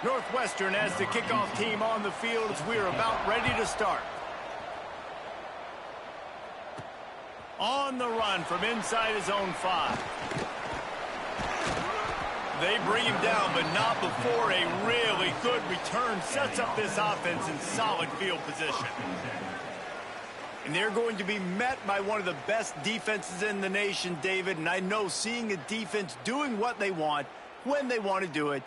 Northwestern has the kickoff team on the field as we are about ready to start. On the run from inside his own 5. They bring him down, but not before a really good return sets up this offense in solid field position. And they're going to be met by one of the best defenses in the nation, David. And I know seeing a defense doing what they want, when they want to do it,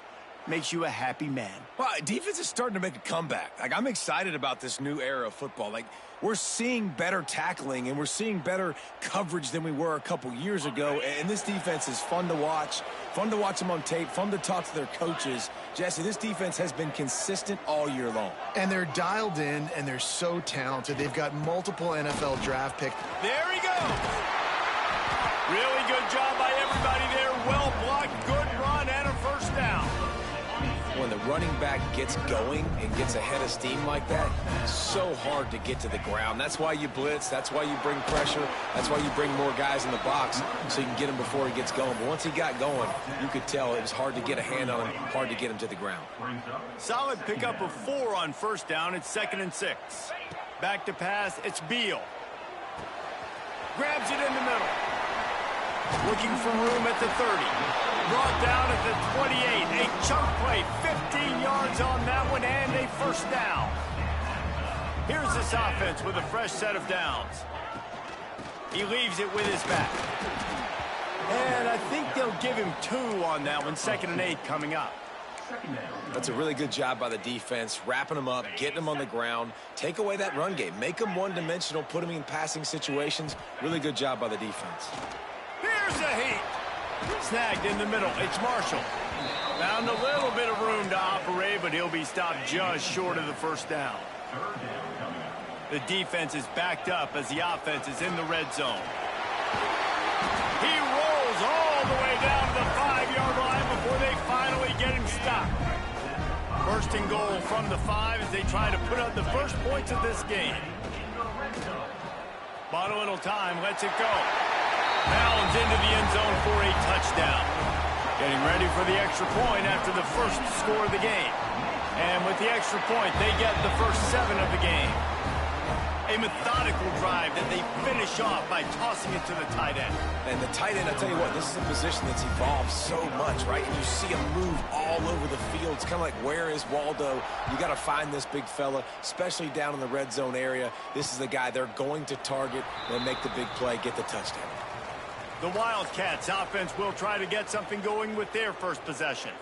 makes you a happy man. Well, defense is starting to make a comeback. Like, I'm excited about this new era of football. Like, we're seeing better tackling and we're seeing better coverage than we were a couple years ago. And this defense is fun to watch them on tape, fun to talk to their coaches. Jesse, this defense has been consistent all year long. And they're dialed in and they're so talented. They've got multiple NFL draft picks. There he goes. Really good job by everybody there. Well blocked, good run, and a first down. When the running back gets going and gets ahead of steam like that, it's so hard to get to the ground. That's why you blitz. That's why you bring pressure. That's why you bring more guys in the box so you can get him before he gets going. But once he got going, you could tell it was hard to get a hand on him, hard to get him to the ground. Solid pickup of 4 on first down. It's 2nd and 6. Back to pass. It's Beal. Grabs it in the middle. Looking for room at the 30. Brought down at the 28. A chunk play. 15 yards on that one and a first down. Here's this offense with a fresh set of downs. He leaves it with his back. And I think they'll give him 2 on that one. 2nd and 8 coming up. That's a really good job by the defense, wrapping them up, getting them on the ground, take away that run game, make them one-dimensional, put them in passing situations. Really good job by the defense. Here's a heat. Snagged in the middle. It's Marshall. Found a little bit of room to operate, but he'll be stopped just short of the first down. The defense is backed up as the offense is in the red zone. He rolls all the way down to the 5-yard line before they finally get him stopped. 1st and goal from the 5 as they try to put up the first points of this game. Bought a little time, lets it go. Bounds into the end zone for a touchdown. Getting ready for the extra point after the first score of the game. And with the extra point, they get the first 7 of the game. A methodical drive that they finish off by tossing it to the tight end. And the tight end, I tell you what, this is a position that's evolved so much, right? And you see him move all over the field. It's kind of like, where is Waldo? You got to find this big fella, especially down in the red zone area. This is the guy they're going to target and make the big play, get the touchdown. The Wildcats offense will try to get something going with their first possession.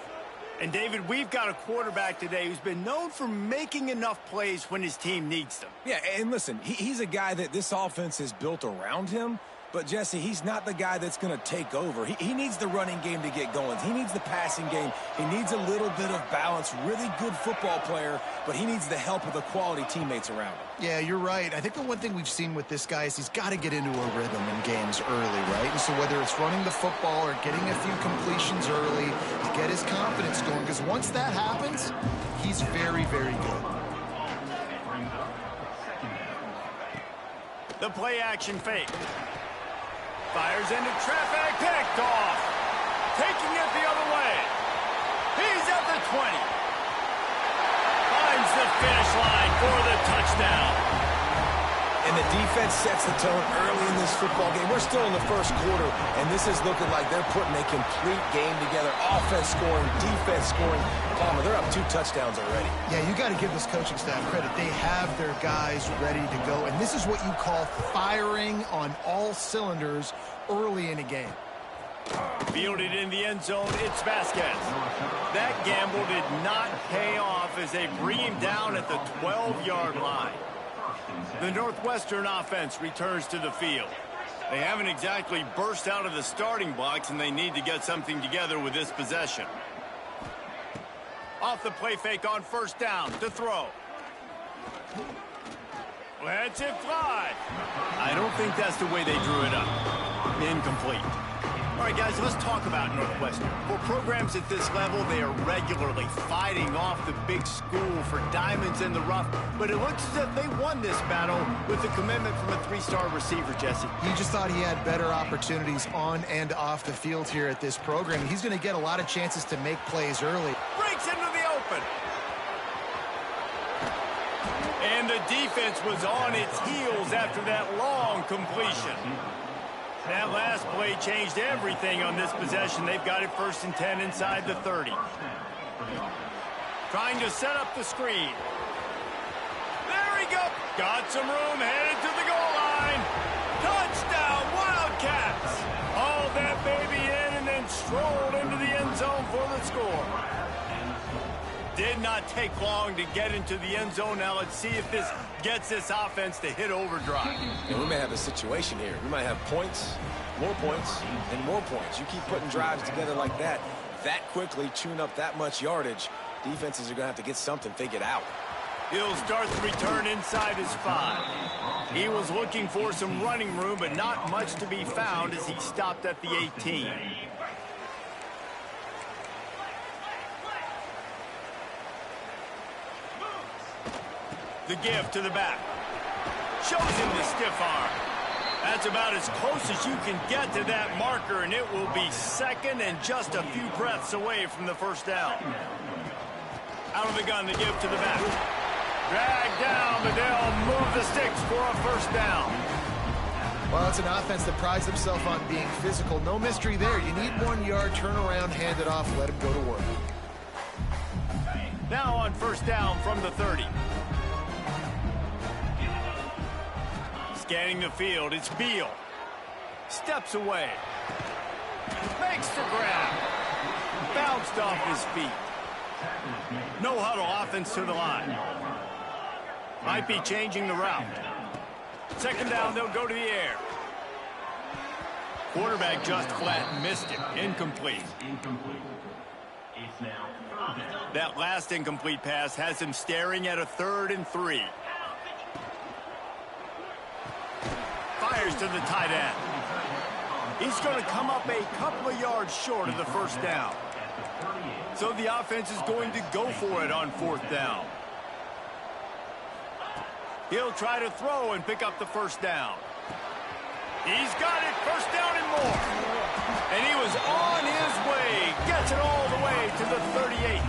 And, David, we've got a quarterback today who's been known for making enough plays when his team needs them. Yeah, and listen, he's a guy that this offense is built around him. But, Jesse, he's not the guy that's going to take over. He needs the running game to get going. He needs the passing game. He needs a little bit of balance. Really good football player, but he needs the help of the quality teammates around him. Yeah, you're right. I think the one thing we've seen with this guy is he's got to get into a rhythm in games early, right? And so whether it's running the football or getting a few completions early to get his confidence going, because once that happens, he's very, very good. The play action fake. Fires into traffic, picked off. Taking it the other way. He's at the 20. Finds the finish line for the touchdown. And the defense sets the tone early in this football game. We're still in the first quarter, and this is looking like they're putting a complete game together. Offense scoring, defense scoring. Palmer, they're up 2 touchdowns already. Yeah, you got to give this coaching staff credit. They have their guys ready to go, and this is what you call firing on all cylinders early in a game. Fielded in the end zone, it's Vasquez. That gamble did not pay off as they bring him down at the 12-yard line. The Northwestern offense returns to the field. They haven't exactly burst out of the starting blocks, and they need to get something together with this possession. Off the play fake on first down to throw. Lets it fly. I don't think that's the way they drew it up. Incomplete. All right, guys, let's talk about Northwestern. For programs at this level, they are regularly fighting off the big school for diamonds in the rough, but it looks as if they won this battle with the commitment from a 3-star receiver, Jesse. He just thought he had better opportunities on and off the field here at this program. He's going to get a lot of chances to make plays early. Breaks into the open open. And the defense was on its heels after that long completion. That last play changed everything on this possession. They've got it 1st and 10 inside the 30. Trying to set up the screen. There he goes. Got some room, headed to the goal line. Touchdown, Wildcats. Hauled that baby in and then strolled into the end zone for the score. Did not take long to get into the end zone. Now let's see if this gets this offense to hit overdrive. And we may have a situation here. We might have points, and more points. You keep putting drives together like that quickly, chewing up that much yardage, defenses are going to have to get something figured out. He'll start the return inside his 5. He was looking for some running room, but not much to be found as he stopped at the 18. The give to the back. Shows him the stiff arm. That's about as close as you can get to that marker, and it will be 2nd and just a few breaths away from the 1st down. Out of the gun, the give to the back. Drag down, but they'll move the sticks for a 1st down. Well, it's an offense that prides themselves on being physical. No mystery there. You need 1 yard, turn around, hand it off, let him go to work. Now on 1st down from the 30. Scanning the field, it's Beal. Steps away. Makes the grab. Bounced off his feet. No huddle offense to the line. Might be changing the route. 2nd down, they'll go to the air. Quarterback just flat missed it. Incomplete. That last incomplete pass has him staring at a 3rd and 3. Fires to the tight end. He's going to come up a couple of yards short of the 1st down. So the offense is going to go for it on 4th down. He'll try to throw and pick up the 1st down. He's got it, 1st down and more. And he was on his way. Gets it all the way to the 38.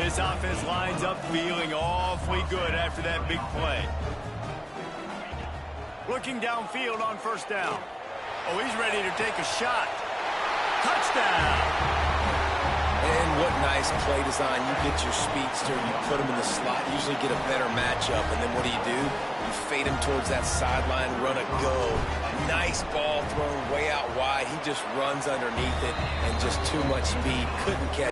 This offense lines up feeling awfully good after that big play. Looking downfield on 1st down. Oh, he's ready to take a shot. Touchdown! And what nice play design. You get your speedster, you put him in the slot, usually get a better matchup, and then what do? You fade him towards that sideline, run a go. Nice ball thrown way out wide. He just runs underneath it, and just too much speed. Couldn't catch.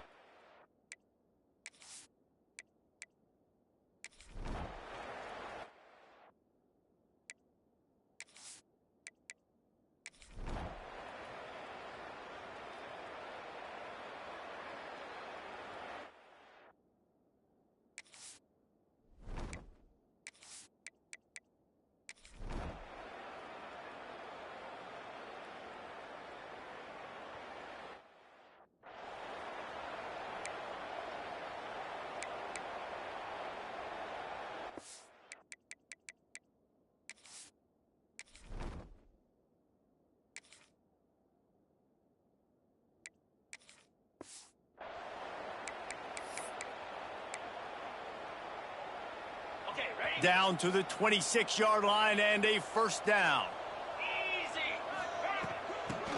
Down to the 26-yard line and a 1st down.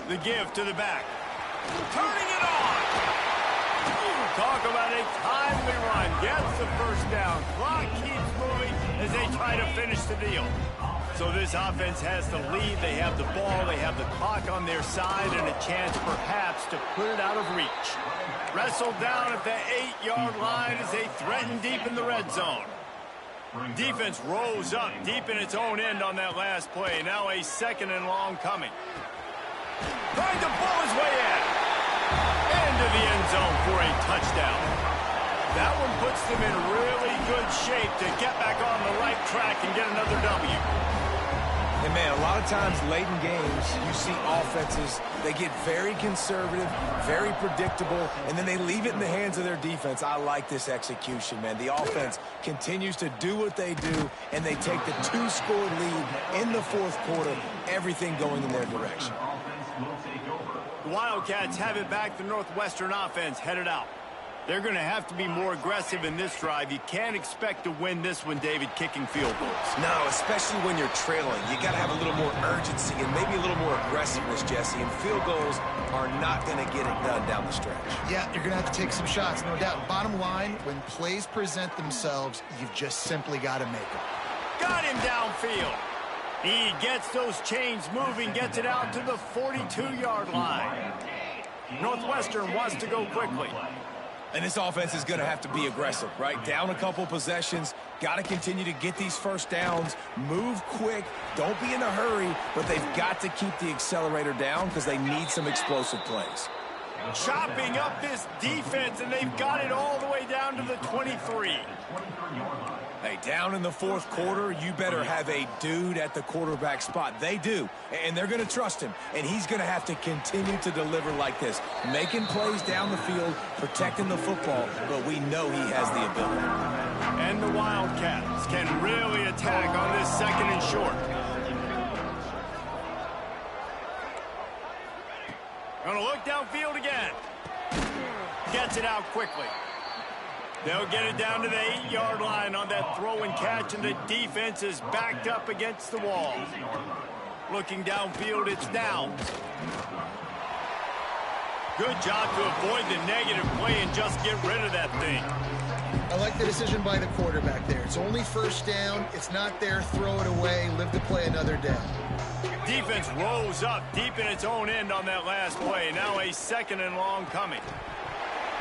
The give to the back. Turning it on. Talk about a timely run. Gets the 1st down. Clock keeps moving as they try to finish the deal. So this offense has the lead. They have the ball. They have the clock on their side and a chance perhaps to put it out of reach. Wrestled down at the 8-yard line as they threaten deep in the red zone. Defense rose up deep in its own end on that last play. Now a 2nd and long coming. Trying to pull his way in. Into the end zone for a touchdown. That one puts them in really good shape to get back on the right track and get another W. And, man, a lot of times late in games, you see offenses, they get very conservative, very predictable, and then they leave it in the hands of their defense. I like this execution, man. The offense continues to do what they do, and they take the 2-score lead in the 4th quarter, everything going in their direction. The Wildcats have it back. The Northwestern offense headed out. They're going to have to be more aggressive in this drive. You can't expect to win this one, David, kicking field goals. No, especially when you're trailing. You got to have a little more urgency and maybe a little more aggressiveness, Jesse. And field goals are not going to get it done down the stretch. Yeah, you're going to have to take some shots, no doubt. Bottom line, when plays present themselves, you've just simply got to make them. Got him downfield. He gets those chains moving, gets it out to the 42-yard line. Northwestern wants to go quickly. And this offense is going to have to be aggressive, right? Down a couple possessions, got to continue to get these first downs, move quick, don't be in a hurry, but they've got to keep the accelerator down because they need some explosive plays. Chopping up this defense, and they've got it all the way down to the 23. Hey, down in the fourth quarter, you better have a dude at the quarterback spot. They do, and they're going to trust him, and he's going to have to continue to deliver like this, making plays down the field, protecting the football, but we know he has the ability. And the Wildcats can really attack on this second and short. Gonna look downfield again. Gets it out quickly. They'll get it down to the 8-yard line on that throw and catch, and the defense is backed up against the wall. Looking downfield, it's Downs. Good job to avoid the negative play and just get rid of that thing. I like the decision by the quarterback there. It's only first down. It's not there. Throw it away. Live to play another day. Defense rose up deep in its own end on that last play. Now a second and long coming.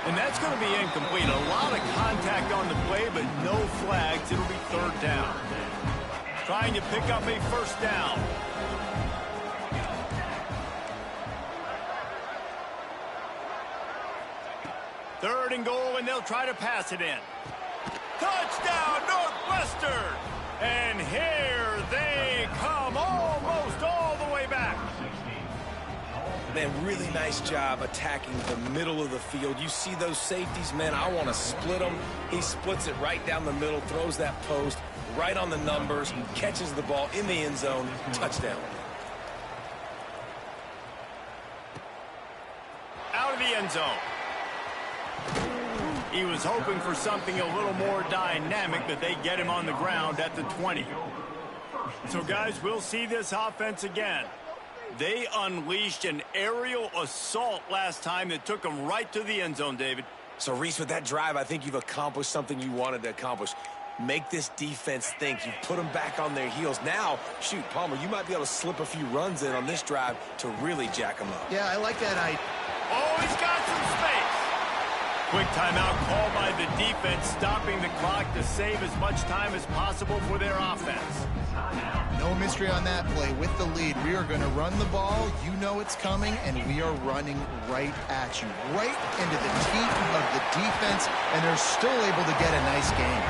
And that's going to be incomplete. A lot of contact on the play, but no flags. It'll be third down. Trying to pick up a first down. Third and goal, and they'll try to pass it in. Touchdown, Northwestern! And here they come, almost all the way back. Man, really nice job attacking the middle of the field. You see those safeties, man, I want to split them. He splits it right down the middle, throws that post, right on the numbers, catches the ball in the end zone, touchdown. Out of the end zone. He was hoping for something a little more dynamic, but they get him on the ground at the 20. So, guys, we'll see this offense again. They unleashed an aerial assault last time that took them right to the end zone, David. So, Reese, with that drive, I think you've accomplished something you wanted to accomplish. Make this defense think. You've put them back on their heels. Now, shoot, Palmer, you might be able to slip a few runs in on this drive to really jack them up. Yeah, I like that. Oh, he's got some space. Quick timeout called by the defense, stopping the clock to save as much time as possible for their offense. No mystery on that play. With the lead, we are going to run the ball. You know it's coming, and we are running right at you. Right into the teeth of the defense, and they're still able to get a nice game.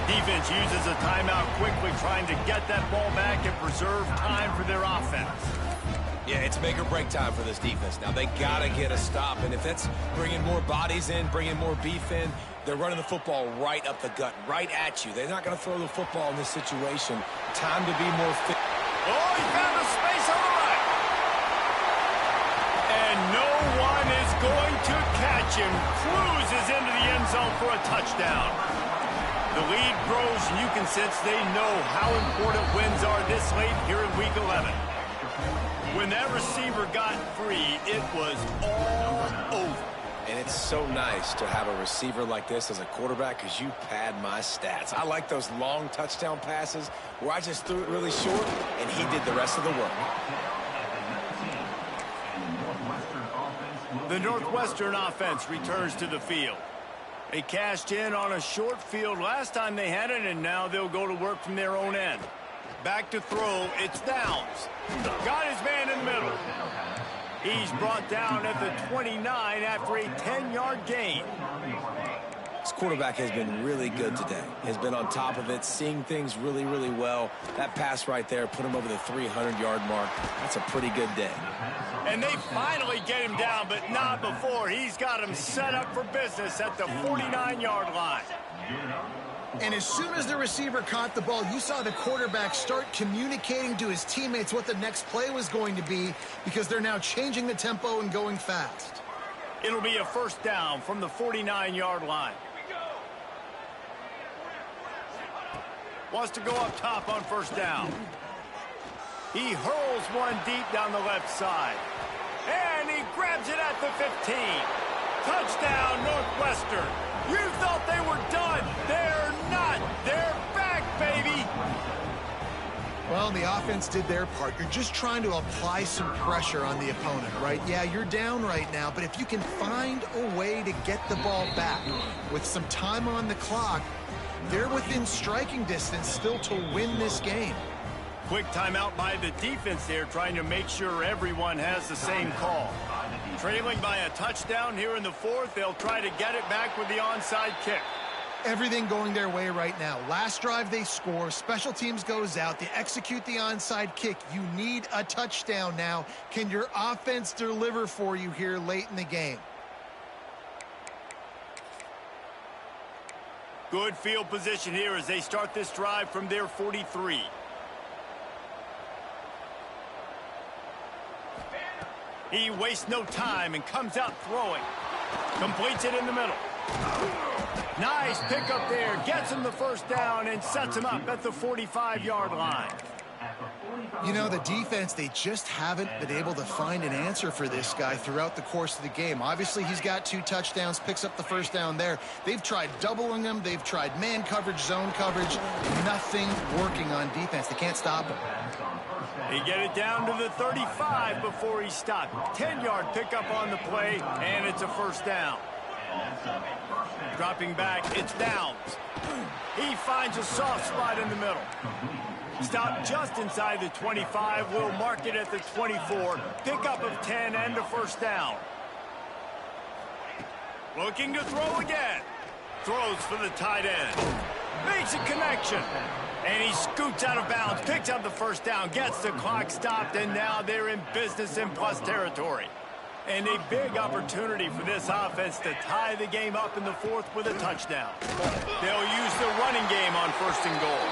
Defense uses a timeout quickly, trying to get that ball back and preserve time for their offense. Yeah, it's make or break time for this defense. Now, they got to get a stop, and if that's bringing more bodies in, bringing more beef in, they're running the football right up the gut, right at you. They're not going to throw the football in this situation. Time to be more fit. Oh, he found a space on the right. And no one is going to catch him. Cruises into the end zone for a touchdown. The lead grows, and you can sense they know how important wins are this late here in Week 11. When that receiver got free, it was all over. And it's so nice to have a receiver like this as a quarterback because you pad my stats. I like those long touchdown passes where I just threw it really short, and he did the rest of the work. The Northwestern offense returns to the field. They cashed in on a short field last time they had it, and now they'll go to work from their own end. Back to throw, it's Downs. Got his man in the middle. He's brought down at the 29 after a 10-yard gain. This quarterback has been really good today. Has been on top of it, seeing things really, really well. That pass right there put him over the 300-yard mark. That's a pretty good day. And they finally get him down, but not before. He's got him set up for business at the 49-yard line. And as soon as the receiver caught the ball, you saw the quarterback start communicating to his teammates what the next play was going to be because they're now changing the tempo and going fast. It'll be a first down from the 49-yard line. Wants to go up top on first down. He hurls one deep down the left side. And he grabs it at the 15. Touchdown, Northwestern. You thought they were done. They're not. They're back, baby. Well, the offense did their part. You're just trying to apply some pressure on the opponent, right? Yeah, you're down right now, but if you can find a way to get the ball back with some time on the clock, they're within striking distance still to win this game. Quick timeout by the defense there, trying to make sure everyone has the same call. Trailing by a touchdown here in the fourth, they'll try to get it back with the onside kick. Everything going their way right now. Last drive they score, special teams goes out, they execute the onside kick. You need a touchdown now. Can your offense deliver for you here late in the game? Good field position here as they start this drive from their 43. He wastes no time and comes out throwing. Completes it in the middle. Nice pickup there. Gets him the first down and sets him up at the 45-yard line. You know, the defense, they just haven't been able to find an answer for this guy throughout the course of the game. Obviously, he's got 2 touchdowns, picks up the first down there. They've tried doubling him. They've tried man coverage, zone coverage. Nothing working on defense. They can't stop him. He get it down to the 35 before he stopped. 10-yard pickup on the play, and it's a first down. Dropping back, it's Downs. He finds a soft spot in the middle. Stop just inside the 25. We'll mark it at the 24. Pickup of 10 and a first down. Looking to throw again. Throws for the tight end. Makes a connection. And he scoots out of bounds. Picks up the first down. Gets the clock stopped. And now they're in business in plus territory. And a big opportunity for this offense to tie the game up in the fourth with a touchdown. They'll use the running game on first and goal.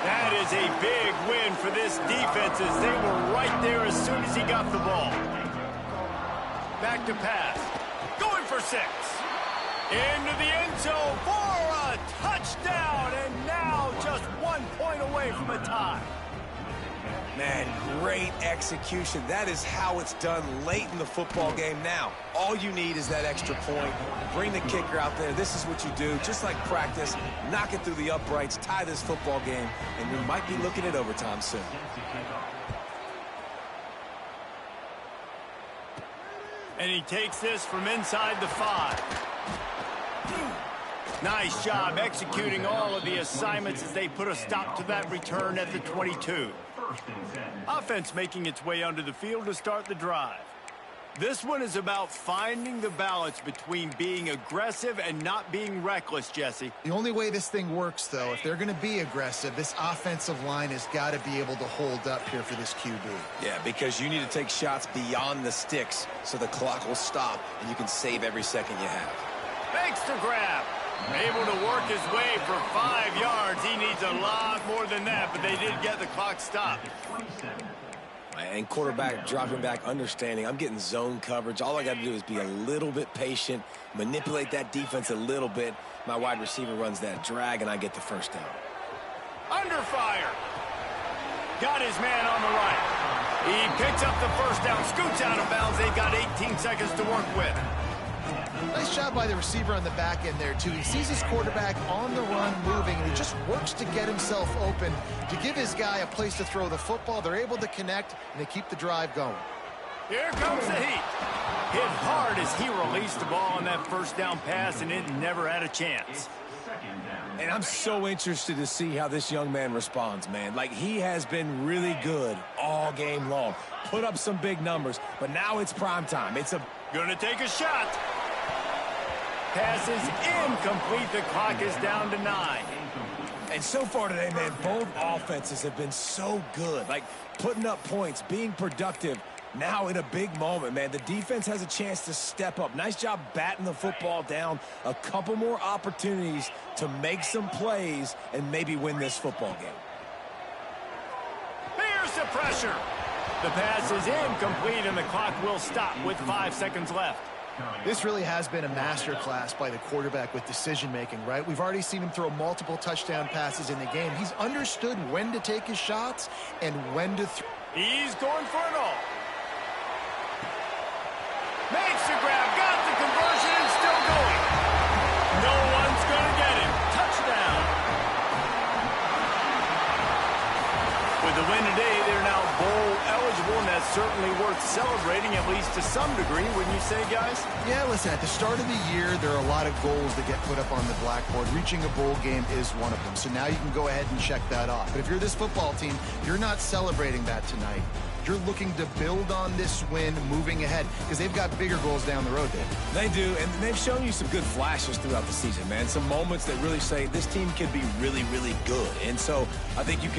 That is a big win for this defense as they were right there as soon as he got the ball. Back to pass. Going for 6. Into the end zone for a touchdown. And now just 1 point away from a tie. Man, great execution. That is how it's done late in the football game now. All you need is that extra point. Bring the kicker out there. This is what you do. Just like practice, knock it through the uprights, tie this football game, and we might be looking at overtime soon. And he takes this from inside the 5. Nice job executing all of the assignments as they put a stop to that return at the 22. Offense making its way onto the field to start the drive. This one is about finding the balance between being aggressive and not being reckless, Jesse. The only way this thing works, though, if they're going to be aggressive, this offensive line has got to be able to hold up here for this QB. Yeah, because you need to take shots beyond the sticks so the clock will stop and you can save every second you have. Makes the grab. Able to work his way for 5 yards. He needs a lot more than that, but they did get the clock stopped. And quarterback dropping back, understanding I'm getting zone coverage. All I got to do is be a little bit patient, manipulate that defense a little bit. My wide receiver runs that drag, and I get the first down. Under fire. Got his man on the right. He picks up the first down, scoots out of bounds. They've got 18 seconds to work with. Nice job by the receiver on the back end there, too. He sees his quarterback on the run moving, and he just works to get himself open to give his guy a place to throw the football. They're able to connect, and they keep the drive going. Here comes the heat. Hit hard as he released the ball on that first down pass, and it never had a chance. And I'm so interested to see how this young man responds, man. Like, he has been really good all game long. Put up some big numbers, but now it's prime time. Gonna take a shot. Pass is incomplete. The clock is down to 9. And so far today, man, both offenses have been so good. Like, putting up points, being productive. Now in a big moment, man, the defense has a chance to step up. Nice job batting the football down. A couple more opportunities to make some plays and maybe win this football game. Here's the pressure. The pass is incomplete, and the clock will stop with 5 seconds left. This really has been a masterclass by the quarterback with decision-making, right? We've already seen him throw multiple touchdown passes in the game. He's understood when to take his shots and when to throw. He's going for it all. Makes the grab, got the conversion, and still going. No one's going to get him. Touchdown. With the win today, they're now bowl eligible, and that's certainly worth celebrating, at least to some degree, wouldn't you say, guys? Yeah, listen, at the start of the year, there are a lot of goals that get put up on the blackboard. Reaching a bowl game is one of them. So now you can go ahead and check that off. But if you're this football team, you're not celebrating that tonight. You're looking to build on this win moving ahead because they've got bigger goals down the road, Dave. They do, and they've shown you some good flashes throughout the season, man. Some moments that really say this team can be really, really good. And so I think you can